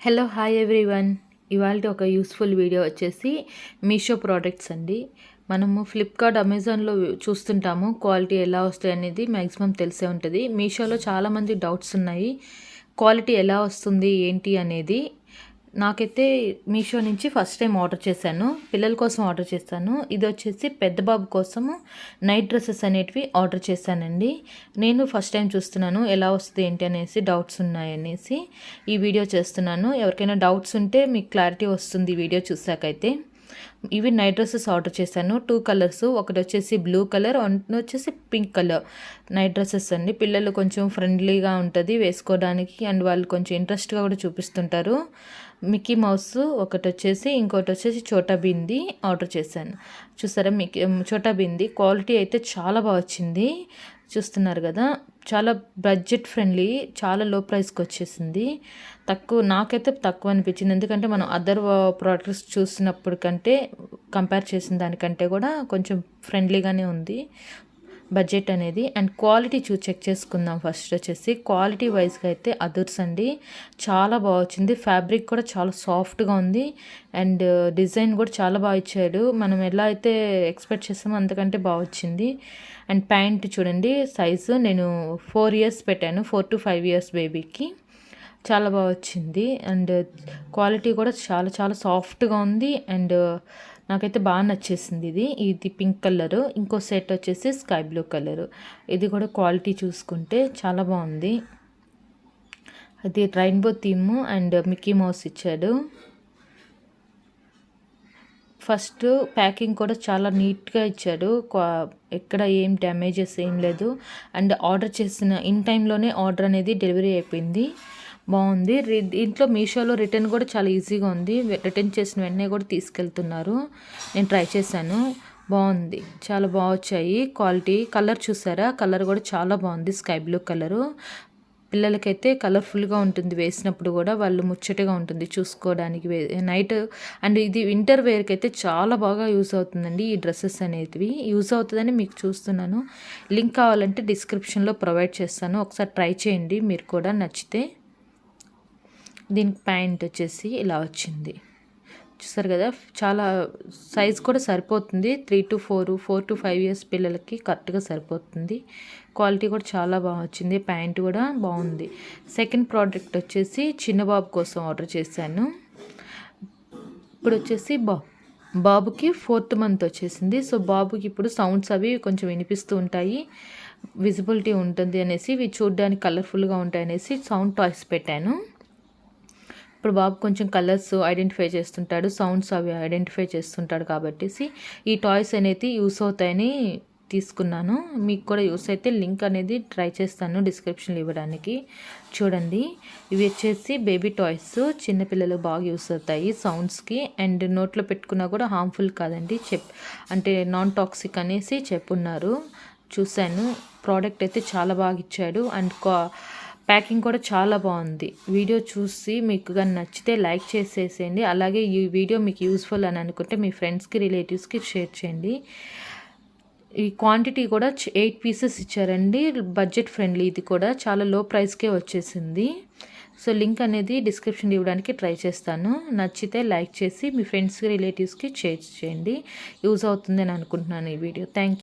Hello hi everyone. ఇవాళ ఒక useful video వచ్చేసి మీషో ప్రోడక్ట్స్ అండి. మనము ఫ్లిప్కార్ట్, అమెజాన్లో చూస్తుంటాము క్వాలిటీ ఎలా వస్తాయి అనేది మ్యాక్సిమం తెలిసే ఉంటుంది. మీషోలో చాలామంది డౌట్స్ ఉన్నాయి, క్వాలిటీ ఎలా వస్తుంది ఏంటి అనేది. నాకైతే మీషో నుంచి ఫస్ట్ టైం ఆర్డర్ చేశాను, పిల్లల కోసం ఆర్డర్ చేశాను. ఇది వచ్చేసి పెద్ద బాబు కోసము నైట్ డ్రెస్సెస్ అనేటివి ఆర్డర్ చేశానండి. నేను ఫస్ట్ టైం చూస్తున్నాను ఎలా వస్తుంది ఏంటి అనేసి, డౌట్స్ ఉన్నాయనేసి ఈ వీడియో చేస్తున్నాను. ఎవరికైనా డౌట్స్ ఉంటే మీకు క్లారిటీ వస్తుంది వీడియో చూసాకైతే. ఇవి నైట్ డ్రెస్సెస్ ఆర్డర్ చేశాను, 2 కలర్స్. ఒకటి వచ్చేసి బ్లూ కలర్, ఒకటి వచ్చేసి పింక్ కలర్ నైట్ డ్రెస్సెస్ అండి. పిల్లలు కొంచెం ఫ్రెండ్లీగా ఉంటుంది వేసుకోవడానికి, అండ్ వాళ్ళు కొంచెం ఇంట్రెస్ట్గా కూడా చూపిస్తుంటారు. మిక్కీ మౌస్ ఒకటి వచ్చేసి, ఇంకోటి వచ్చేసి చోటా బింది ఆర్డర్ చేశాను. చూసారా, చోటా బింది క్వాలిటీ అయితే చాలా బాగా వచ్చింది. చూస్తున్నారు కదా, చాలా బడ్జెట్ ఫ్రెండ్లీ, చాలా లో ప్రైస్కి వచ్చేసింది. నాకైతే తక్కువ అనిపించింది, ఎందుకంటే మనం అదర్ ప్రోడక్ట్స్ చూసినప్పుడు కంటే, కంపేర్ చేసిన దానికంటే కూడా కొంచెం ఫ్రెండ్లీగానే ఉంది బడ్జెట్ అనేది. అండ్ క్వాలిటీ చెక్ చేసుకుందాం. ఫస్ట్ వచ్చేసి క్వాలిటీ వైజ్గా అయితే అదుర్స్ అండి, చాలా బాగా వచ్చింది. ఫ్యాబ్రిక్ కూడా చాలా సాఫ్ట్గా ఉంది, అండ్ డిజైన్ కూడా చాలా బాగా ఇచ్చాడు. మనం ఎలా అయితే ఎక్స్పెక్ట్ చేస్తామో అంతకంటే బాగా వచ్చింది. అండ్ ప్యాంట్ చూడండి, సైజు నేను 4 ఇయర్స్ పెట్టాను, 4 to 5 ఇయర్స్ బేబీకి. చాలా బాగా వచ్చింది, అండ్ క్వాలిటీ కూడా చాలా చాలా సాఫ్ట్గా ఉంది. అండ్ నాకైతే బాగా నచ్చేసింది. ఇది పింక్ కలరు, ఇంకో సెట్ వచ్చేసి స్కై బ్లూ కలరు. ఇది కూడా క్వాలిటీ చూసుకుంటే చాలా బాగుంది. అది rainbow theme and Mickey mouse ఇచ్చాడు. ఫస్ట్ ప్యాకింగ్ కూడా చాలా నీట్గా ఇచ్చాడు, ఎక్కడ ఏం డ్యామేజెస్ ఏం లేదు. అండ్ ఆర్డర్ చేసిన ఇన్ టైంలోనే ఆర్డర్ అనేది డెలివరీ అయిపోయింది, బాగుంది. ఇంట్లో మీషోలో రిటర్న్ కూడా చాలా ఈజీగా ఉంది, రిటర్న్ చేసిన వెంటనే కూడా తీసుకెళ్తున్నారు. నేను ట్రై చేశాను, బాగుంది, చాలా బాగా వచ్చాయి. క్వాలిటీ, కలర్ చూసారా, కలర్ కూడా చాలా బాగుంది, స్కై బ్లూ కలరు. పిల్లలకైతే కలర్ఫుల్గా ఉంటుంది, వేసినప్పుడు కూడా వాళ్ళు ముచ్చటగా ఉంటుంది చూసుకోవడానికి నైట్. అండ్ ఇది వింటర్ వేర్కి అయితే చాలా బాగా యూస్ అవుతుందండి ఈ డ్రెస్సెస్ అనేటివి. యూస్ అవుతుందని మీకు చూస్తున్నాను. లింక్ కావాలంటే డిస్క్రిప్షన్లో ప్రొవైడ్ చేస్తాను, ఒకసారి ట్రై చేయండి మీరు కూడా, నచ్చితే. దీనికి ప్యాంట్ వచ్చేసి ఇలా వచ్చింది, చూసారు కదా. చాలా సైజ్ కూడా సరిపోతుంది, 3 to 4, 4 to 5 ఇయర్స్ పిల్లలకి కరెక్ట్గా సరిపోతుంది. క్వాలిటీ కూడా చాలా బాగా వచ్చింది, ప్యాంట్ కూడా బాగుంది. సెకండ్ ప్రోడక్ట్ వచ్చేసి చిన్నబాబు కోసం ఆర్డర్ చేశాను. ఇప్పుడు వచ్చేసి బాబుకి 4th మంత్ వచ్చేసింది. సో బాబుకి ఇప్పుడు సౌండ్స్ అవి కొంచెం వినిపిస్తూ ఉంటాయి, విజిబిలిటీ ఉంటుంది అనేసి, ఇవి చూడడానికి కలర్ఫుల్గా ఉంటాయి అనేసి సౌండ్ టాయ్స్ పెట్టాను. ఇప్పుడు బాబు కొంచెం కలర్స్ ఐడెంటిఫై చేస్తుంటాడు, సౌండ్స్ అవి ఐడెంటిఫై చేస్తుంటాడు, కాబట్టి ఈ టాయ్స్ అనేది యూస్ అవుతాయని తీసుకున్నాను. మీకు కూడా యూస్ అయితే లింక్ అనేది ట్రై చేస్తాను డిస్క్రిప్షన్లో ఇవ్వడానికి. చూడండి, ఇవి వచ్చేసి బేబీ టాయ్స్, చిన్నపిల్లలకు బాగా యూస్ అవుతాయి సౌండ్స్కి. అండ్ నోట్లో పెట్టుకున్నా కూడా హార్మ్ఫుల్ కాదండి, అంటే నాన్ టాక్సిక్ అనేసి చెప్పున్నారు. చూశాను, ప్రోడక్ట్ అయితే చాలా బాగా ఇచ్చాడు. అండ్ ప్యాకింగ్ కూడా చాలా బాగుంది. వీడియో చూసి మీకు కానీ నచ్చితే లైక్ చేసేసేయండి. అలాగే ఈ వీడియో మీకు యూస్ఫుల్ అని అనుకుంటే మీ ఫ్రెండ్స్కి, రిలేటివ్స్కి షేర్ చేయండి. ఈ క్వాంటిటీ కూడా 8 పీసెస్ ఇచ్చారండి, బడ్జెట్ ఫ్రెండ్లీ. ఇది కూడా చాలా లో ప్రైస్కే వచ్చేసింది. సో లింక్ అనేది డిస్క్రిప్షన్ ఇవ్వడానికి ట్రై చేస్తాను. నచ్చితే లైక్ చేసి మీ ఫ్రెండ్స్కి, రిలేటివ్స్కి షేర్ చేయండి. యూజ్ అవుతుందని అనుకుంటున్నాను ఈ వీడియో. Thank you.